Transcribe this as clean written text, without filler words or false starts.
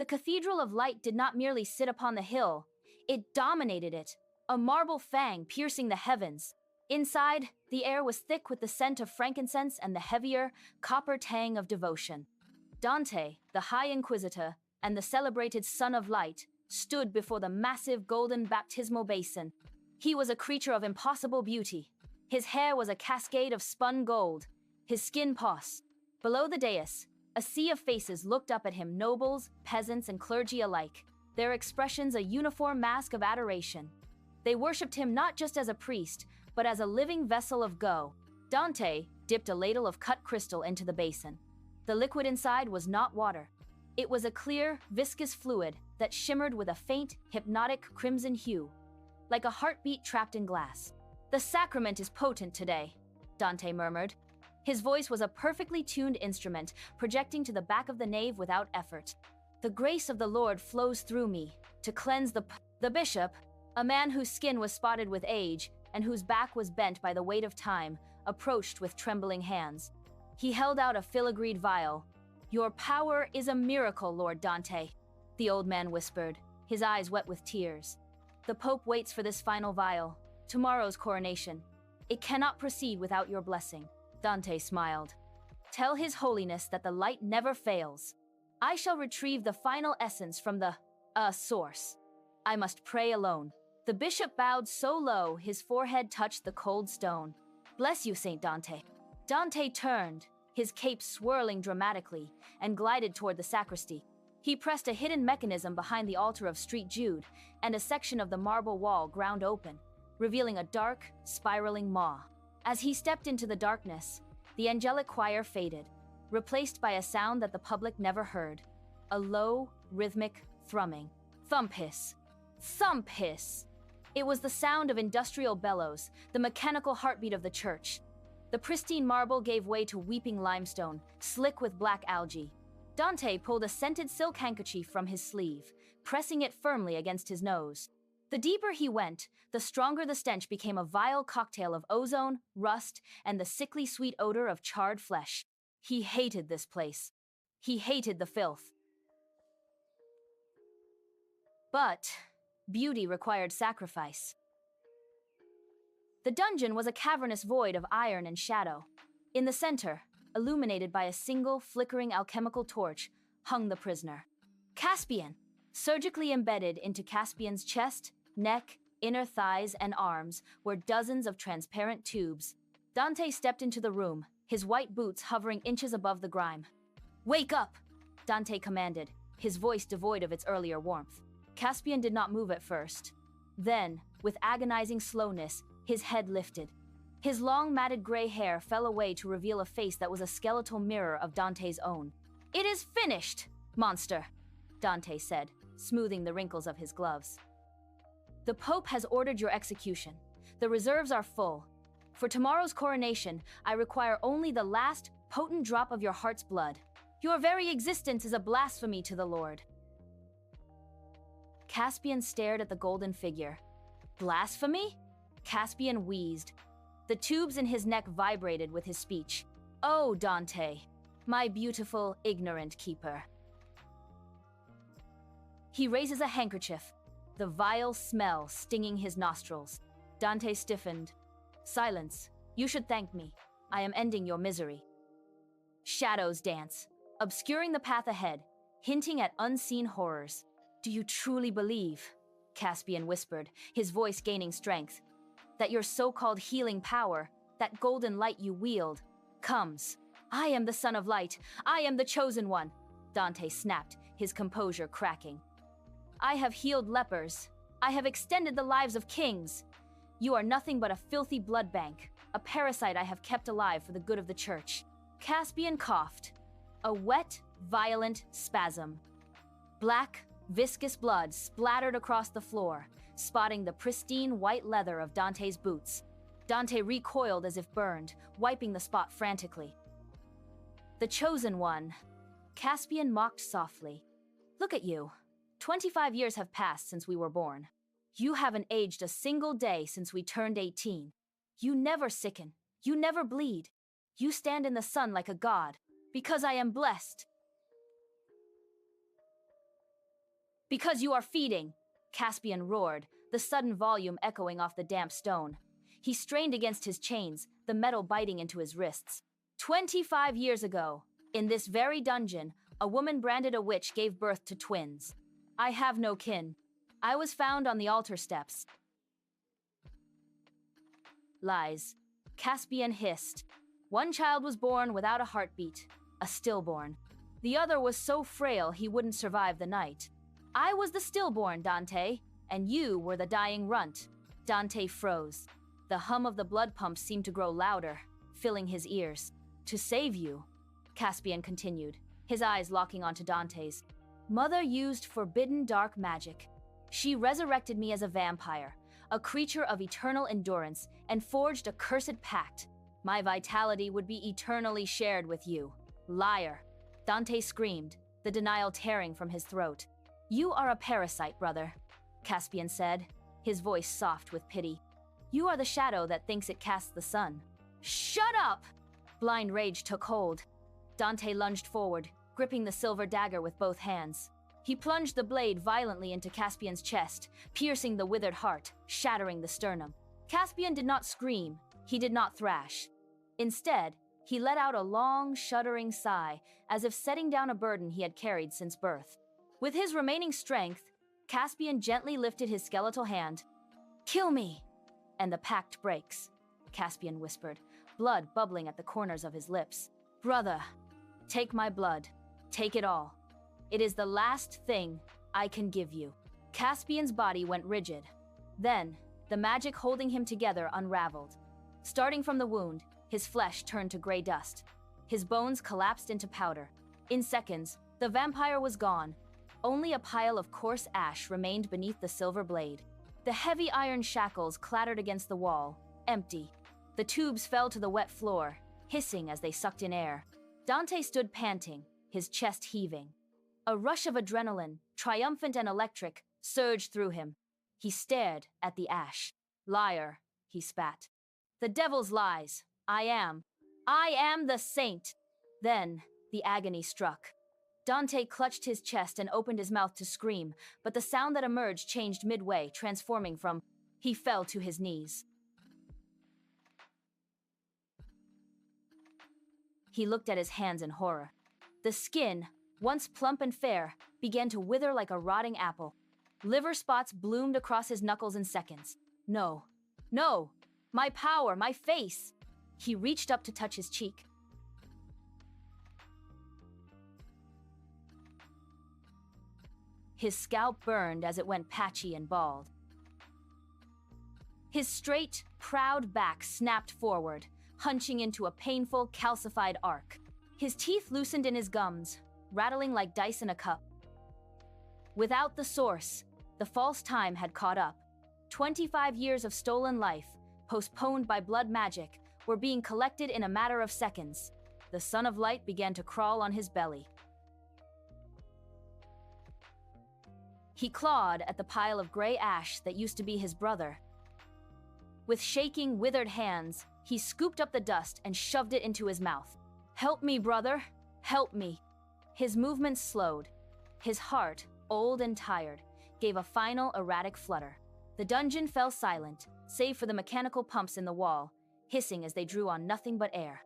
The Cathedral of Light did not merely sit upon the hill, it dominated it, a marble fang piercing the heavens. Inside, the air was thick with the scent of frankincense and the heavier, copper tang of devotion. Dante, the High Inquisitor, and the celebrated Son of Light, stood before the massive golden baptismal basin. He was a creature of impossible beauty. His hair was a cascade of spun gold, his skin poss. Below the dais, a sea of faces looked up at him, nobles, peasants, and clergy alike, their expressions a uniform mask of adoration. They worshipped him not just as a priest, but as a living vessel of go. Dante dipped a ladle of cut crystal into the basin. The liquid inside was not water. It was a clear, viscous fluid that shimmered with a faint, hypnotic crimson hue, like a heartbeat trapped in glass. "The sacrament is potent today," Dante murmured. His voice was a perfectly tuned instrument, projecting to the back of the nave without effort. "The grace of the Lord flows through me to cleanse the bishop," a man whose skin was spotted with age and whose back was bent by the weight of time, approached with trembling hands. He held out a filigreed vial. "Your power is a miracle, Lord Dante," the old man whispered, his eyes wet with tears. "The Pope waits for this final vial, tomorrow's coronation. It cannot proceed without your blessing." Dante smiled. "Tell His Holiness that the light never fails. I shall retrieve the final essence from the source. I must pray alone." The bishop bowed so low his forehead touched the cold stone. "Bless you, Saint Dante." Dante turned, his cape swirling dramatically, and glided toward the sacristy. He pressed a hidden mechanism behind the altar of St. Jude, and a section of the marble wall ground open, revealing a dark, spiraling maw. As he stepped into the darkness, the angelic choir faded, replaced by a sound that the public never heard. A low, rhythmic thrumming. Thump hiss. Thump hiss. It was the sound of industrial bellows, the mechanical heartbeat of the church. The pristine marble gave way to weeping limestone, slick with black algae. Dante pulled a scented silk handkerchief from his sleeve, pressing it firmly against his nose. The deeper he went, the stronger the stench became, a vile cocktail of ozone, rust, and the sickly sweet odor of charred flesh. He hated this place. He hated the filth. But beauty required sacrifice. The dungeon was a cavernous void of iron and shadow. In the center, illuminated by a single flickering alchemical torch, hung the prisoner. Caspian! Surgically embedded into Caspian's chest, neck, inner thighs, and arms were dozens of transparent tubes. Dante stepped into the room, his white boots hovering inches above the grime. "Wake up!" Dante commanded, his voice devoid of its earlier warmth. Caspian did not move at first. Then, with agonizing slowness, his head lifted. His long matted gray hair fell away to reveal a face that was a skeletal mirror of Dante's own. "It is finished, monster," Dante said, smoothing the wrinkles of his gloves. "The Pope has ordered your execution. The reserves are full. For tomorrow's coronation, I require only the last, potent drop of your heart's blood. Your very existence is a blasphemy to the Lord." Caspian stared at the golden figure. "Blasphemy?" Caspian wheezed. The tubes in his neck vibrated with his speech. "Oh, Dante, my beautiful, ignorant keeper." He raises a handkerchief, the vile smell stinging his nostrils. Dante stiffened. "Silence. You should thank me. I am ending your misery." Shadows dance, obscuring the path ahead, hinting at unseen horrors. "Do you truly believe," Caspian whispered, his voice gaining strength, "that your so-called healing power, that golden light you wield, comes? I am the Son of Light. I am the Chosen One," Dante snapped, his composure cracking. "I have healed lepers. I have extended the lives of kings. You are nothing but a filthy blood bank, a parasite I have kept alive for the good of the church." Caspian coughed. A wet, violent spasm. Black, viscous blood splattered across the floor, spotting the pristine white leather of Dante's boots. Dante recoiled as if burned, wiping the spot frantically. "The Chosen One," Caspian mocked softly. "Look at you. 25 years have passed since we were born. You haven't aged a single day since we turned 18. You never sicken. You never bleed. You stand in the sun like a god, because I am blessed." Because you are feeding, Caspian roared, the sudden volume echoing off the damp stone. He strained against his chains, the metal biting into his wrists. 25 years ago, in this very dungeon, a woman branded a witch gave birth to twins. I have no kin. I was found on the altar steps. Lies. Caspian hissed. One child was born without a heartbeat, a stillborn. The other was so frail he wouldn't survive the night. I was the stillborn, Dante, and you were the dying runt. Dante froze. The hum of the blood pumps seemed to grow louder, filling his ears. To save you, Caspian continued, his eyes locking onto Dante's. Mother used forbidden dark magic. She resurrected me as a vampire, a creature of eternal endurance, and forged a cursed pact. My vitality would be eternally shared with you. Liar. Dante screamed, the denial tearing from his throat. You are a parasite, brother, Caspian said, his voice soft with pity. You are the shadow that thinks it casts the sun. Shut up! Blind rage took hold. Dante lunged forward, gripping the silver dagger with both hands. He plunged the blade violently into Caspian's chest, piercing the withered heart, shattering the sternum. Caspian did not scream, he did not thrash. Instead, he let out a long, shuddering sigh, as if setting down a burden he had carried since birth. With his remaining strength, Caspian gently lifted his skeletal hand. Kill me! And the pact breaks, Caspian whispered, blood bubbling at the corners of his lips. Brother, take my blood. Take it all. It is the last thing I can give you. Caspian's body went rigid. Then, the magic holding him together unraveled. Starting from the wound, his flesh turned to gray dust. His bones collapsed into powder. In seconds, the vampire was gone. Only a pile of coarse ash remained beneath the silver blade. The heavy iron shackles clattered against the wall, empty. The tubes fell to the wet floor, hissing as they sucked in air. Dante stood panting, his chest heaving. A rush of adrenaline, triumphant and electric, surged through him. He stared at the ash. Liar, he spat. The devil's lies. I am the saint. Then, the agony struck. Dante clutched his chest and opened his mouth to scream, but the sound that emerged changed midway, transforming from... He fell to his knees. He looked at his hands in horror. The skin, once plump and fair, began to wither like a rotting apple. Liver spots bloomed across his knuckles in seconds. No. No! My power, my face! He reached up to touch his cheek. His scalp burned as it went patchy and bald. His straight, proud back snapped forward, hunching into a painful, calcified arc. His teeth loosened in his gums, rattling like dice in a cup. Without the source, the false time had caught up. 25 years of stolen life, postponed by blood magic, were being collected in a matter of seconds. The Son of Light began to crawl on his belly. He clawed at the pile of gray ash that used to be his brother. With shaking, withered hands, he scooped up the dust and shoved it into his mouth. Help me, brother. Help me. His movements slowed. His heart, old and tired, gave a final erratic flutter. The dungeon fell silent, save for the mechanical pumps in the wall, hissing as they drew on nothing but air.